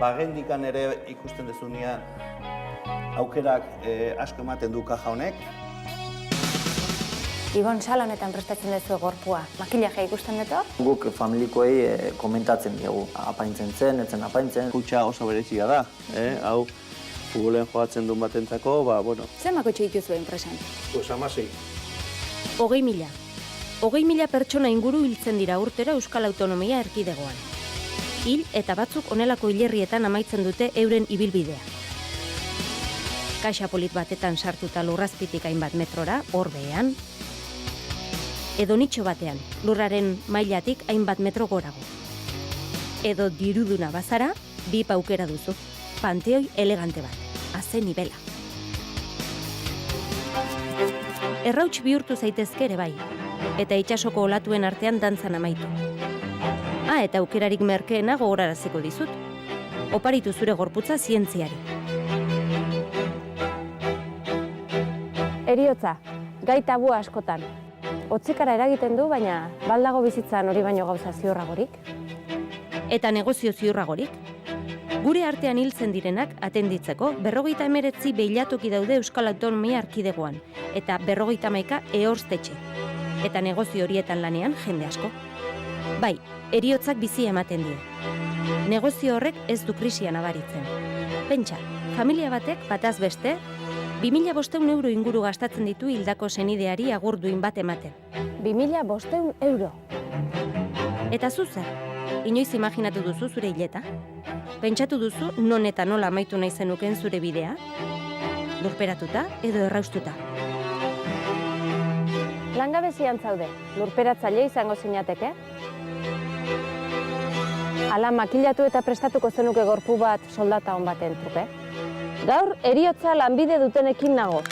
bagendikan ere ikusten dezunean aukerak asko ematen du kaja honek. Ibon, sala honetan prestatzen duzu gorpua. Makillajea ikusten dut? Guk familikoei komentatzen diegu. Apaintzen zen, etzen apaintzen. Kutxa oso berezia da, hau futbolen joatzen duen batentzako, bueno. Zer makotxe dituzu enpresan? Pues 16. 20.000. 20.000 pertsona inguru hiltzen dira urtero Euskal Autonomia Erkidegoan. Hil eta batzuk honelako hilerrietan amaitzen dute euren ibilbidea. Kaxa polit batetan sartuta lurrazpitik hainbat metrora, hor behean, edo nitxo batean, lurraren mailatik hainbat metro gorago. Edo diruduna bazara, bi paukera duzu, panteoi elegante bat, aze nibela. Errauts bihurtu zaitezke ere bai, eta itsasoko olatuen artean dantzan amaitu. Eta aukerarik merkeena gogoraraziko dizut. Oparitu zure gorputza zientziari. Heriotza, gai tabu askotan. Hotzikara eragiten du, baina baldago bizitzan hori baino gauza ziurragorik. Eta negozio ziurragorik. Gure artean hiltzen direnak atenditzeko 59 beilatoki daude Euskal Autonomia Erkidegoan eta 51 ehorztetxe. Eta negozio horietan lanean jende asko. Bai, heriotzak bizi ematen die. Negozio horrek ez du krisia nabaritzen. Pentsa, familia batek bataz beste 2.500 euro inguru gastatzen ditu hildako senideari agurduin bat ematen. 2.500 euro. Eta zu zer? Inoiz imaginatu duzu zure hileta? Pentsatu duzu non eta nola amaitu nahi zenuken zure bidea? Lurperatuta edo erraustuta? Langabezian zaude, lurperatzaile izango zinateke? Ala makillatu eta prestatuko zenuke gorpu bat soldata hon baten truke? Gaur, heriotza lanbide dutenekin nago.